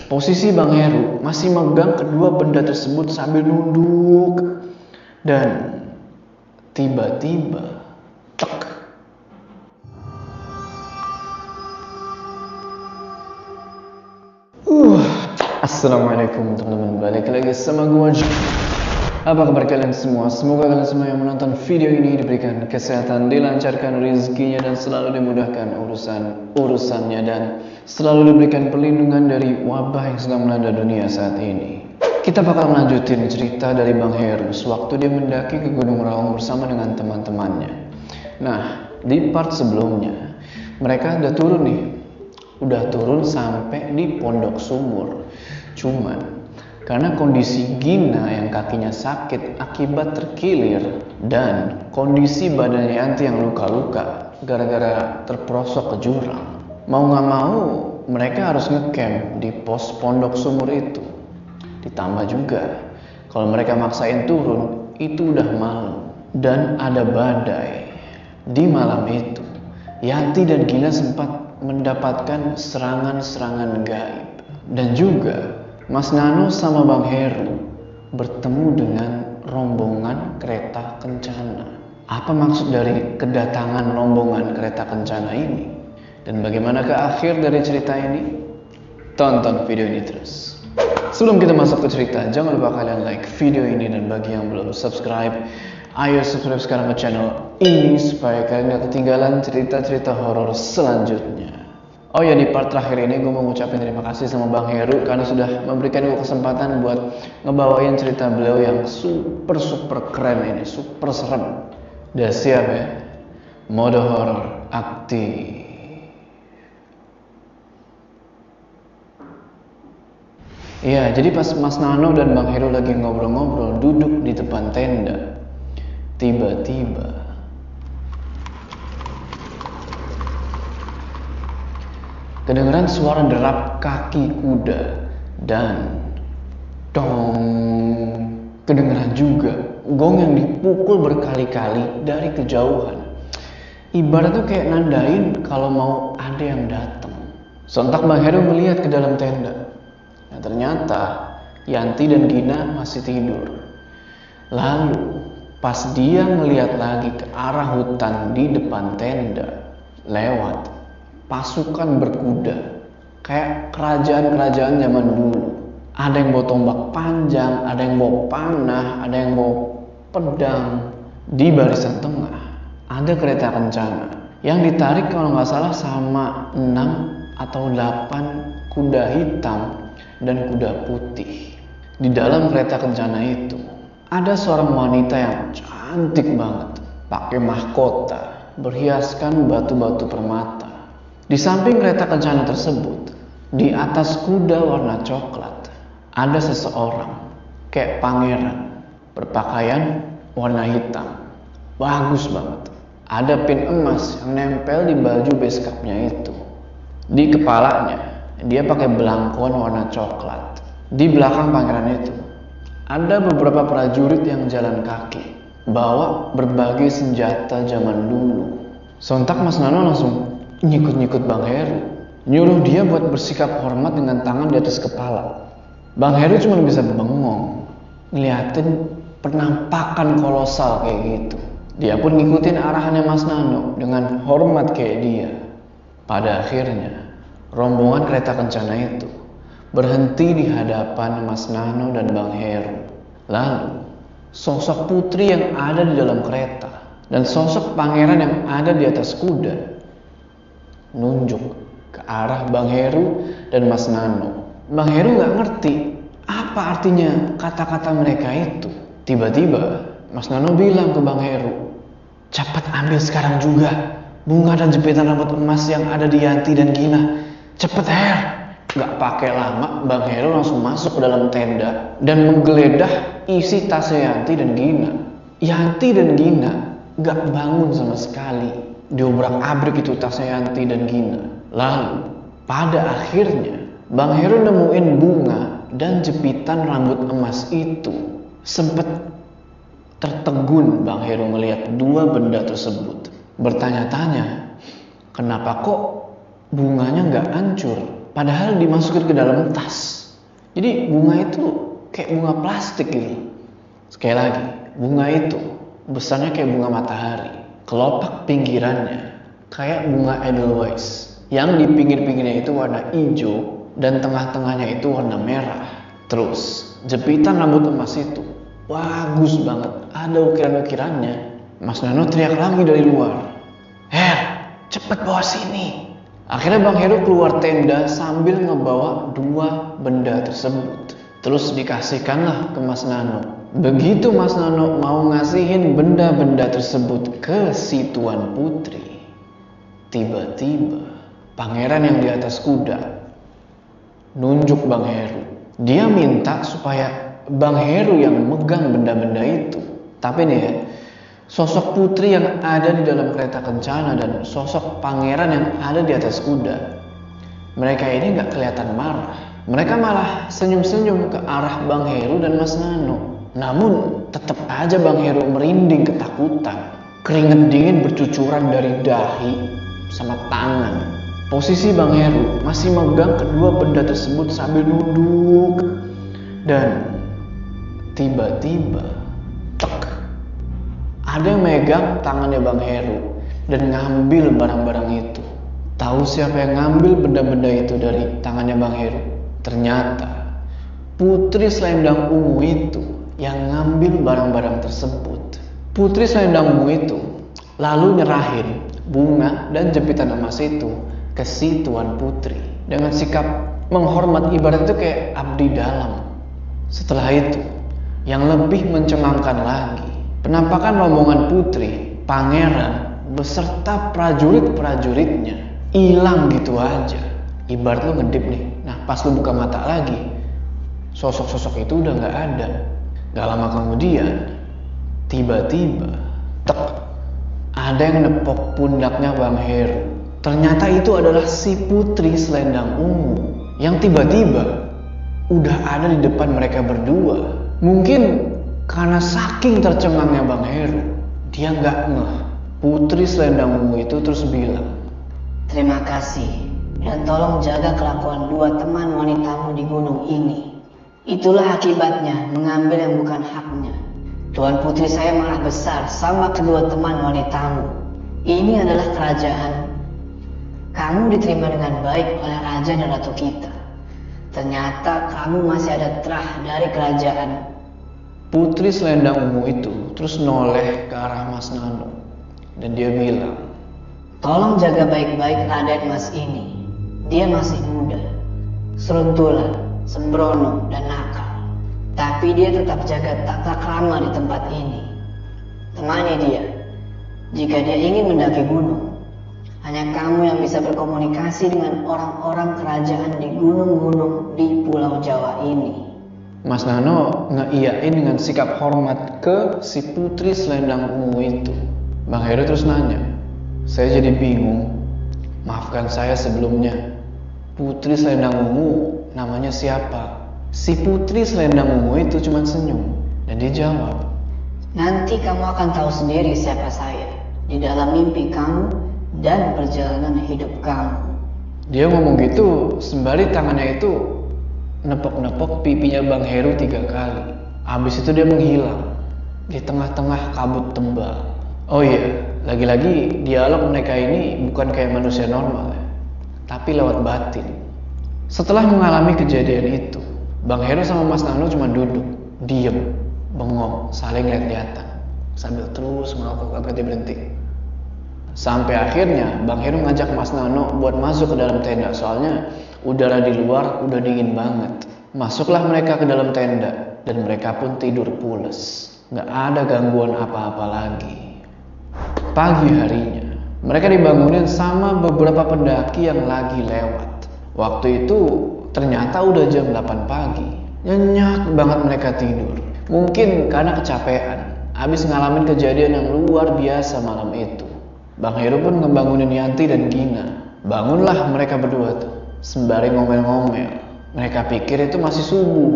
Posisi Bang Heru masih megang kedua benda tersebut sambil nunduk. Dan tiba-tiba tek. Assalamualaikum teman-teman, balik lagi sama gua. Apa kabar kalian semua? Semoga kalian semua yang menonton video ini diberikan kesehatan, dilancarkan rezekinya, dan selalu dimudahkan urusannya, dan selalu diberikan perlindungan dari wabah yang sedang melanda dunia saat ini. Kita bakal melanjutin cerita dari Bang Heru sewaktu dia mendaki ke Gunung Raung bersama dengan teman-temannya. Nah, di part sebelumnya mereka udah turun nih. Udah turun sampai di Pondok Sumur. Cuman karena kondisi Gina yang kakinya sakit akibat terkilir dan kondisi badannya Yanti yang luka-luka gara-gara terperosok ke jurang, mau gak mau mereka harus ngecamp di pos Pondok Sumur itu. Ditambah juga kalau mereka maksain turun itu udah malam dan ada badai. Di malam itu Yanti dan Gina sempat mendapatkan serangan-serangan gaib. Dan juga Mas Nano sama Bang Heru bertemu dengan rombongan kereta kencana. Apa maksud dari kedatangan rombongan kereta kencana ini? Dan bagaimana ke akhir dari cerita ini? Tonton video ini terus. Sebelum kita masuk ke cerita, jangan lupa kalian like video ini, dan bagi yang belum subscribe, ayo subscribe sekarang ke channel ini supaya kalian gak ketinggalan cerita-cerita horor selanjutnya. Oh ya, di part terakhir ini gue mau ngucapin terima kasih sama Bang Heru karena sudah memberikan gue kesempatan buat ngebawain cerita beliau yang super keren ini, super serem. Udah siap ya? Mode horor aktif. Iya, jadi pas Mas Nano dan Bang Heru lagi ngobrol-ngobrol duduk di depan tenda, tiba-tiba kedengeran suara derap kaki kuda dan dong, kedengeran juga gong yang dipukul berkali-kali dari kejauhan. Ibaratnya kayak nandain kalau mau ada yang datang. Sontak Bang Heru melihat ke dalam tenda. Nah, ternyata Yanti dan Gina masih tidur. Lalu pas dia melihat lagi ke arah hutan di depan tenda, lewat pasukan berkuda kayak kerajaan-kerajaan zaman dulu. Ada yang bawa tombak panjang, ada yang bawa panah, ada yang bawa pedang. Di barisan tengah ada kereta kencana yang ditarik kalau nggak salah sama 6 atau 8 kuda hitam dan kuda putih. Di dalam kereta kencana itu ada seorang wanita yang cantik banget, pakai mahkota berhiaskan batu-batu permata. Di samping kereta kencana tersebut, di atas kuda warna coklat, ada seseorang kayak pangeran berpakaian warna hitam. Bagus banget. Ada pin emas yang nempel di baju beskapnya itu. Di kepalanya, dia pakai belangkon warna coklat. Di belakang pangeran itu, ada beberapa prajurit yang jalan kaki, bawa berbagai senjata zaman dulu. Sontak Mas Nano langsung nyikut-nyikut Bang Heru, nyuruh dia buat bersikap hormat dengan tangan di atas kepala. Bang Heru cuma bisa bengong ngeliatin penampakan kolosal kayak gitu. Dia pun ngikutin arahannya Mas Nano dengan hormat kayak dia. Pada akhirnya rombongan kereta kencana itu berhenti di hadapan Mas Nano dan Bang Heru. Lalu sosok putri yang ada di dalam kereta dan sosok pangeran yang ada di atas kuda nunjuk ke arah Bang Heru dan Mas Nano. Bang Heru gak ngerti apa artinya kata-kata mereka itu. Tiba-tiba Mas Nano bilang ke Bang Heru, "Cepat ambil sekarang juga bunga dan jepitan rambut emas yang ada di Yanti dan Gina. Cepet Her." Gak pakai lama, Bang Heru langsung masuk ke dalam tenda dan menggeledah isi tasnya Yanti dan Gina. Yanti dan Gina gak bangun sama sekali. Diobrak-abrik itu tasnya Yanti dan Gina. Lalu pada akhirnya Bang Heru nemuin bunga dan jepitan rambut emas itu. Sempet tertegun Bang Heru melihat dua benda tersebut. Bertanya-tanya, kenapa kok bunganya nggak hancur? Padahal dimasukin ke dalam tas. Jadi bunga itu kayak bunga plastik gitu. Sekali lagi, bunga itu besarnya kayak bunga matahari. Kelopak pinggirannya kayak bunga Edelweiss, yang di pinggir-pinggirnya itu warna hijau dan tengah-tengahnya itu warna merah. Terus jepitan rambut emas itu bagus banget, ada ukiran-ukirannya. Mas Nano teriak lagi dari luar, "Her, cepet bawa sini." Akhirnya Bang Heru keluar tenda sambil ngebawa dua benda tersebut. Terus dikasihkanlah ke Mas Nano. Begitu Mas Nano mau ngasihin benda-benda tersebut ke si Tuan Putri, tiba-tiba pangeran yang di atas kuda nunjuk Bang Heru. Dia minta supaya Bang Heru yang megang benda-benda itu. Tapi nih ya, sosok putri yang ada di dalam kereta kencana dan sosok pangeran yang ada di atas kuda, mereka ini gak kelihatan marah. Mereka malah senyum-senyum ke arah Bang Heru dan Mas Nano. Namun tetap aja Bang Heru merinding ketakutan. Keringet dingin bercucuran dari dahi sama tangan. Posisi Bang Heru masih megang kedua benda tersebut sambil nunduk. Dan tiba-tiba ada yang megang tangannya Bang Heru dan ngambil barang-barang itu. Tahu siapa yang ngambil benda-benda itu dari tangannya Bang Heru? Ternyata Putri Selendang Ungu itu yang ngambil barang-barang tersebut. Putri Selendang Ungu itu lalu nyerahin bunga dan jepitan emas itu ke si Tuan Putri dengan sikap menghormat, ibarat itu kayak abdi dalam. Setelah itu, yang lebih mencengangkan lagi, penampakan rombongan putri, pangeran, beserta prajurit-prajuritnya hilang gitu aja. Ibarat lu ngedip nih, nah pas lu buka mata lagi, sosok-sosok itu udah gak ada. Gak lama kemudian, tiba-tiba ada yang nepok pundaknya Bang Heru. Ternyata itu adalah si Putri Selendang Ungu yang tiba-tiba udah ada di depan mereka berdua. Mungkin karena saking tercengangnya Bang Heru, dia gak ngeh. Putri Selendang Ungu itu terus bilang, "Terima kasih, dan tolong jaga kelakuan dua teman wanitamu di gunung ini. Itulah akibatnya mengambil yang bukan haknya. Tuan Putri saya marah besar sama kedua teman wanitamu. Ini adalah kerajaan. Kamu diterima dengan baik oleh raja dan ratu kita. Ternyata kamu masih ada terah dari kerajaan." Putri Selendang Ungu itu terus noleh ke arah Mas Nano dan dia bilang, "Tolong jaga baik-baik Raden Mas ini. Dia masih muda, seruntulan, sembrono, dan nakal. Tapi dia tetap jaga tata krama di tempat ini. Temani dia. Jika dia ingin mendaki gunung, hanya kamu yang bisa berkomunikasi dengan orang-orang kerajaan di gunung-gunung di Pulau Jawa ini." Mas Nano ngeiyain dengan sikap hormat ke si Putri Selendang Ungu itu. Bang Heru terus nanya, "Saya jadi bingung. Maafkan saya sebelumnya. Putri Selendang Ungu namanya siapa?" Si Putri Selendang Ungu itu cuma senyum dan dia jawab, "Nanti kamu akan tahu sendiri siapa saya di dalam mimpi kamu dan perjalanan hidup kamu." Dia ngomong gitu sembari tangannya itu nepok-nepok pipinya Bang Heru 3 kali. Habis itu dia menghilang di tengah-tengah kabut tebal. Oh iya, lagi-lagi dialog mereka ini bukan kayak manusia normal ya, tapi lewat batin. Setelah mengalami kejadian itu, Bang Heru sama Mas Nano cuma duduk, diem, bengong, saling lihat-lihatan sambil terus merokok sampai berhenti. Sampai akhirnya Bang Heru ngajak Mas Nano buat masuk ke dalam tenda, soalnya udara di luar udah dingin banget. Masuklah mereka ke dalam tenda dan mereka pun tidur pules. Gak ada gangguan apa-apa lagi. Pagi harinya, mereka dibangunin sama beberapa pendaki yang lagi lewat. Waktu itu ternyata udah jam 8 pagi. Nyenyak banget mereka tidur. Mungkin karena kecapean, habis ngalamin kejadian yang luar biasa malam itu. Bang Heru pun ngebangunin Yanti dan Gina. Bangunlah mereka berdua tuh, sembari ngomel-ngomel. Mereka pikir itu masih subuh.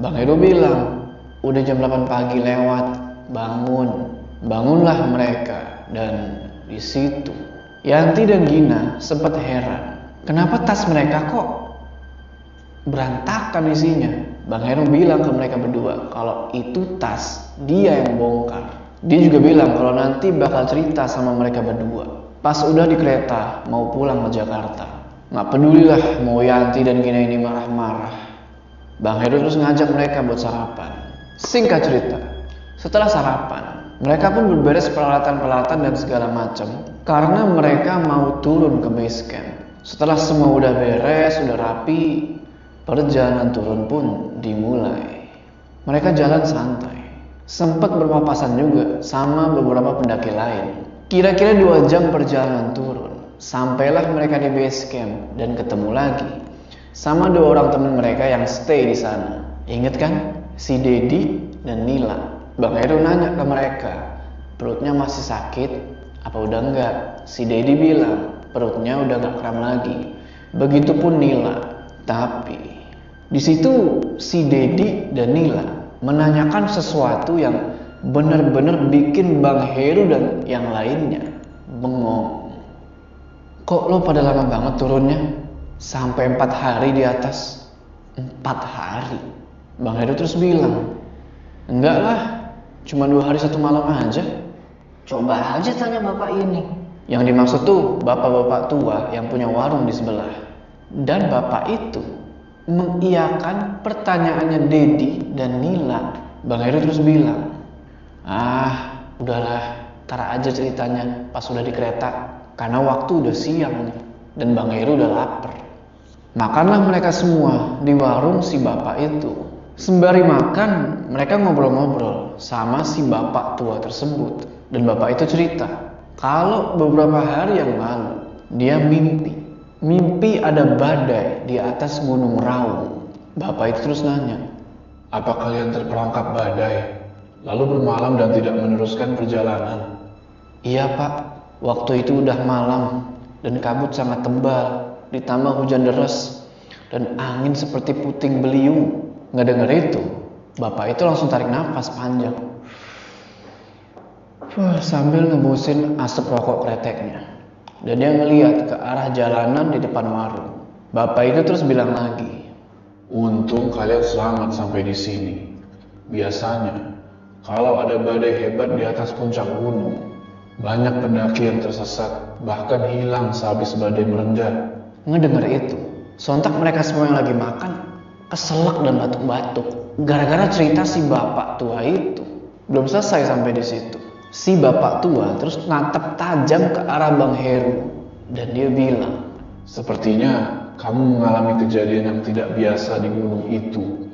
Bang Heru bilang, "Udah jam 8 pagi lewat, bangun." Bangunlah mereka, dan di situ Yanti dan Gina sempat heran. Kenapa tas mereka kok berantakan isinya? Bang Heru bilang ke mereka berdua kalau itu tas dia yang bongkar. Dia juga bilang kalau nanti bakal cerita sama mereka berdua pas udah di kereta mau pulang ke Jakarta. Nggak pedulilah mau Yanti dan Gina ini marah-marah. Bang Heru terus ngajak mereka buat sarapan. Singkat cerita, setelah sarapan, mereka pun berberes peralatan-peralatan dan segala macam karena mereka mau turun ke base camp. Setelah semua udah beres, udah rapi, perjalanan turun pun dimulai. Mereka jalan santai, sempat berpapasan juga sama beberapa pendaki lain. Kira-kira 2 jam perjalanan turun, sampailah mereka di base camp dan ketemu lagi sama 2 orang teman mereka yang stay di sana. Ingat kan? Si Dedi dan Nila. Bang Heru nanya ke mereka, perutnya masih sakit apa udah enggak? Si Dedi bilang perutnya udah gak kram lagi. Begitupun Nila. Tapi di situ si Dedi dan Nila menanyakan sesuatu yang benar-benar bikin Bang Heru dan yang lainnya bengong. Kok lo pada lama banget turunnya? Sampai 4 hari di atas. 4 hari? Bang Heru terus bilang, enggak lah, cuma 2 hari 1 malam aja. Coba aja tanya bapak ini. Yang dimaksud tuh bapak-bapak tua yang punya warung di sebelah. Dan bapak itu mengiyakan pertanyaannya Dedi dan Nila. Bang Heru terus bilang, udahlah, tar aja ceritanya pas udah di kereta. Karena waktu udah siang nih, dan Bang Heru udah lapar. Makanlah mereka semua di warung si bapak itu. Sembari makan, mereka ngobrol-ngobrol sama si bapak tua tersebut. Dan bapak itu cerita, kalau beberapa hari yang lalu, dia mimpi ada badai di atas Gunung Raung. Bapak itu terus nanya, apa kalian terperangkap badai, lalu bermalam dan tidak meneruskan perjalanan? Iya pak, waktu itu udah malam dan kabut sangat tebal, ditambah hujan deras dan angin seperti puting beliung. Ngedenger itu, bapak itu langsung tarik nafas panjang sambil ngebusin asap rokok kreteknya. Dan dia ngeliat ke arah jalanan di depan warung. Bapak itu terus bilang lagi, untung kalian selamat sampai di sini. Biasanya, kalau ada badai hebat di atas puncak gunung, banyak pendaki yang tersesat, bahkan hilang sehabis badai mereda. Ngedenger itu, sontak mereka semua yang lagi makan keselak dan batuk-batuk gara-gara cerita si bapak tua itu. Belum selesai sampai di situ, si bapak tua terus natap tajam ke arah Bang Heru dan dia bilang, sepertinya kamu mengalami kejadian yang tidak biasa di gunung itu,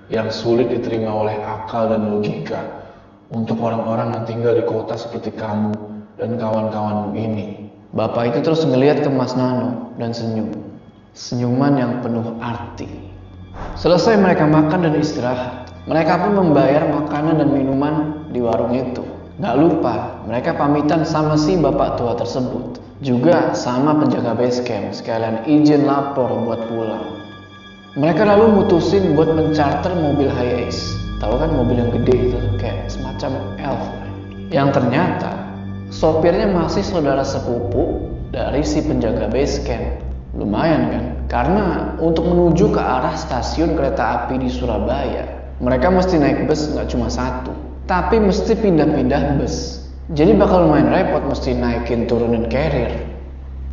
yang sulit diterima oleh akal dan logika untuk orang-orang yang tinggal di kota seperti kamu dan kawan-kawanmu ini. Bapak itu terus ngeliat ke Mas Nano dan senyum, senyuman yang penuh arti. Selesai mereka makan dan istirahat, mereka pun membayar makanan dan minuman di warung itu. Gak lupa, mereka pamitan sama si bapak tua tersebut, juga sama penjaga base camp, sekalian izin lapor buat pulang. Mereka lalu mutusin buat mencarter mobil Hiace. Tahu kan mobil yang gede itu, kayak semacam elf. Yang ternyata sopirnya masih saudara sepupu dari si penjaga base camp. Lumayan kan? Karena untuk menuju ke arah stasiun kereta api di Surabaya, mereka mesti naik bus nggak cuma satu, tapi mesti pindah-pindah bus. Jadi bakal lumayan repot mesti naikin turunin carrier.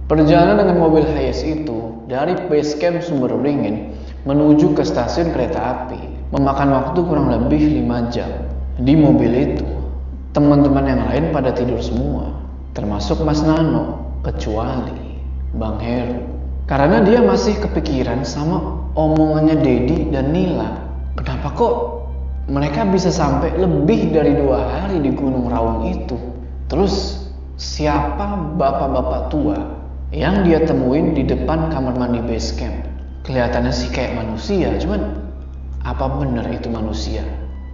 Perjalanan dengan mobil Hiace itu dari base camp Sumberberingin menuju ke stasiun kereta api memakan waktu kurang lebih 5 jam. Di mobil itu, teman-teman yang lain pada tidur semua, termasuk Mas Nano, kecuali Bang Heru. Karena dia masih kepikiran sama omongannya Dedi dan Nila. Kenapa kok mereka bisa sampai lebih dari 2 hari di Gunung Raung itu? Terus siapa bapak-bapak tua yang dia temuin di depan kamar mandi base camp? Kelihatannya sih kayak manusia, cuman apa benar itu manusia?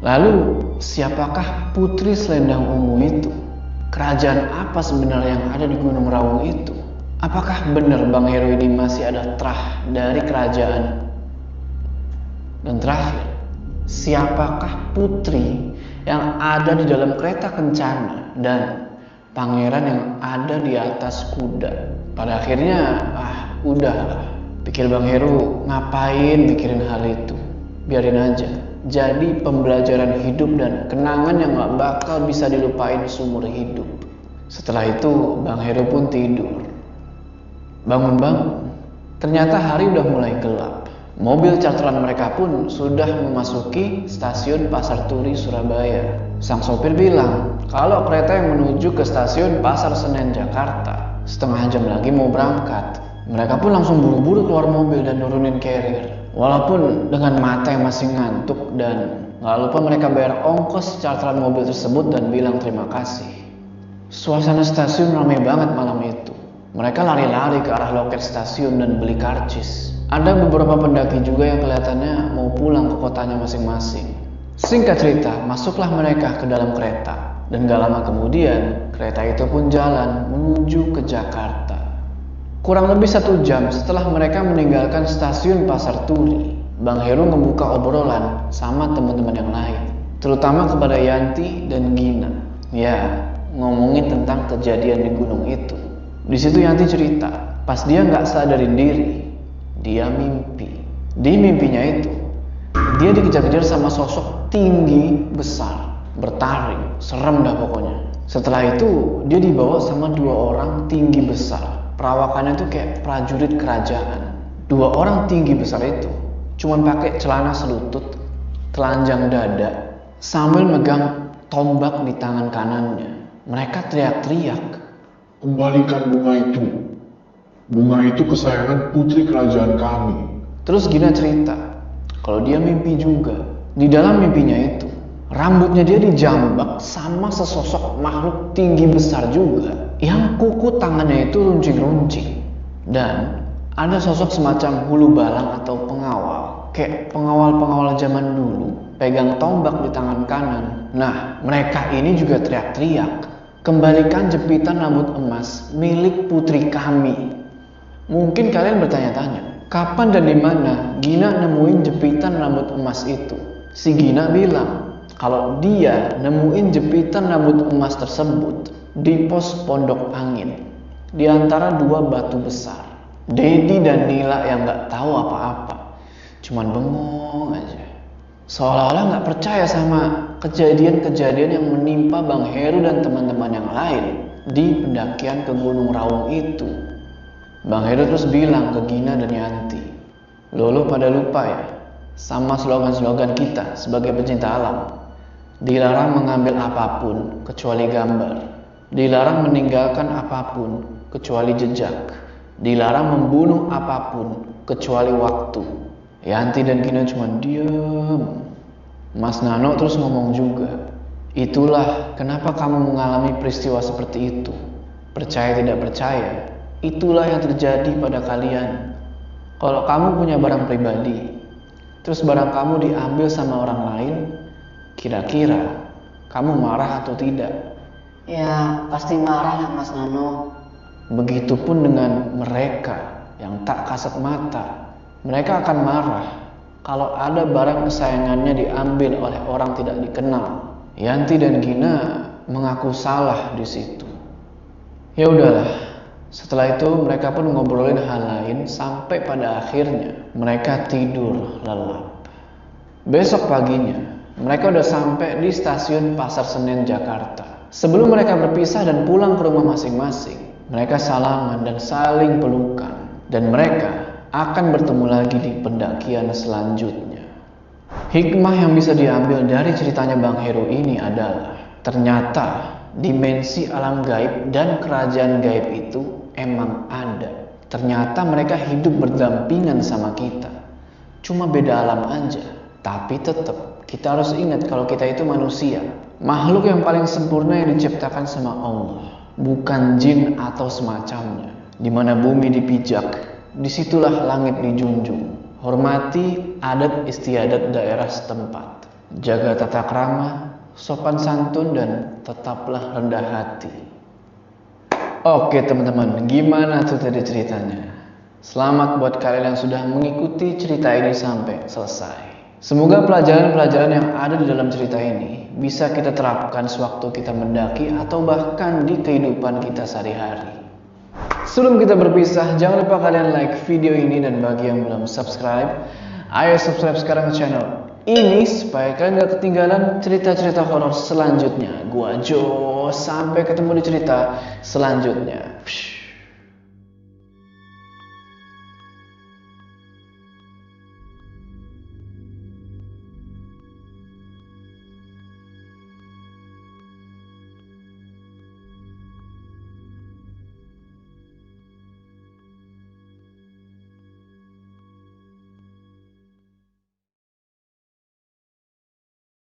Lalu siapakah Putri Selendang Ungu itu? Kerajaan apa sebenarnya yang ada di Gunung Raung itu? Apakah benar Bang Heru ini masih ada terah dari kerajaan? Dan terakhir, siapakah putri yang ada di dalam kereta kencana dan pangeran yang ada di atas kuda? Pada akhirnya, udahlah. Pikir Bang Heru, ngapain mikirin hal itu? biarin aja. Jadi pembelajaran hidup dan kenangan yang gak bakal bisa dilupain seumur hidup. Setelah itu Bang Heru pun tidur. Bangun-bangun, ternyata hari udah mulai gelap. Mobil charteran mereka pun sudah memasuki stasiun Pasar Turi, Surabaya. Sang sopir bilang kalau kereta yang menuju ke stasiun Pasar Senen, Jakarta setengah jam lagi mau berangkat. Mereka pun langsung buru-buru keluar mobil dan nurunin carrier. Walaupun dengan mata yang masih ngantuk, dan gak lupa mereka bayar ongkos charteran mobil tersebut dan bilang terima kasih. Suasana stasiun ramai banget malam itu. Mereka lari-lari ke arah loket stasiun dan beli karcis. Ada beberapa pendaki juga yang kelihatannya mau pulang ke kotanya masing-masing. Singkat cerita, masuklah mereka ke dalam kereta. Dan gak lama kemudian, kereta itu pun jalan menuju ke Jakarta. Kurang lebih 1 jam setelah mereka meninggalkan stasiun Pasar Turi, Bang Heru membuka obrolan sama teman-teman yang lain, terutama kepada Yanti dan Gina. Ya, ngomongin tentang kejadian di gunung itu. Di situ Yanti cerita, pas dia nggak sadarin diri, dia mimpi. Di mimpinya itu, dia dikejar-kejar sama sosok tinggi besar, bertaring, serem dah pokoknya. Setelah itu, dia dibawa sama 2 orang tinggi besar. Perawakannya tuh kayak prajurit kerajaan. 2 orang tinggi besar itu cuman pakai celana selutut, telanjang dada, sambil megang tombak di tangan kanannya. Mereka teriak-teriak, "Kembalikan bunga itu. Bunga itu kesayangan putri kerajaan kami." Terus Gina cerita kalau dia mimpi juga. Di dalam mimpinya itu, rambutnya dia dijambak sama sesosok makhluk tinggi besar juga, yang kuku tangannya itu runcing-runcing. Dan ada sosok semacam hulu balang atau pengawal, kayak pengawal-pengawal zaman dulu, pegang tombak di tangan kanan. Nah, mereka ini juga teriak-teriak, "Kembalikan jepitan rambut emas milik putri kami." Mungkin kalian bertanya-tanya, kapan dan di mana Gina nemuin jepitan rambut emas itu? Si Gina bilang kalau dia nemuin jepitan rambut emas tersebut di pos Pondok Angin, di antara 2 batu besar. Dedi dan Nila yang gak tahu apa-apa, cuman bengong aja, seolah-olah gak percaya sama kejadian-kejadian yang menimpa Bang Heru dan teman-teman yang lain di pendakian ke Gunung Raung itu. Bang Heru terus bilang ke Gina dan Yanti, "Lo pada lupa ya sama slogan-slogan kita sebagai pecinta alam? Dilarang mengambil apapun kecuali gambar. Dilarang meninggalkan apapun kecuali jejak. Dilarang membunuh apapun kecuali waktu." Yanti dan Gina cuma diem. Mas Nano terus ngomong juga, "Itulah kenapa kamu mengalami peristiwa seperti itu. Percaya tidak percaya, itulah yang terjadi pada kalian. Kalau kamu punya barang pribadi, terus barang kamu diambil sama orang lain, kira-kira kamu marah atau tidak?" Ya, pasti marah lah Mas Nano. Begitupun dengan mereka yang tak kasat mata. Mereka akan marah kalau ada barang kesayangannya diambil oleh orang tidak dikenal. Yanti dan Gina mengaku salah di situ. Ya udahlah. Setelah itu mereka pun ngobrolin hal lain sampai pada akhirnya mereka tidur lelap. Besok paginya mereka udah sampai di stasiun Pasar Senen, Jakarta. Sebelum mereka berpisah dan pulang ke rumah masing-masing, mereka salaman dan saling pelukan. Dan mereka akan bertemu lagi di pendakian selanjutnya. Hikmah yang bisa diambil dari ceritanya Bang Heru ini adalah ternyata dimensi alam gaib dan kerajaan gaib itu emang ada. Ternyata mereka hidup berdampingan sama kita. Cuma beda alam aja. Tapi tetap kita harus ingat kalau kita itu manusia, makhluk yang paling sempurna yang diciptakan sama Allah, bukan jin atau semacamnya. Di mana bumi dipijak, disitulah langit dijunjung. Hormati adat istiadat daerah setempat. Jaga tata krama, sopan santun, dan tetaplah rendah hati. Oke teman-teman, gimana tuh tadi ceritanya? Selamat buat kalian yang sudah mengikuti cerita ini sampai selesai. Semoga pelajaran-pelajaran yang ada di dalam cerita ini bisa kita terapkan sewaktu kita mendaki atau bahkan di kehidupan kita sehari-hari. Sebelum kita berpisah, jangan lupa kalian like video ini, dan bagi yang belum subscribe, Ayo subscribe sekarang ke channel ini supaya kalian gak ketinggalan cerita-cerita horor selanjutnya. Gua Jo, sampai ketemu di cerita selanjutnya.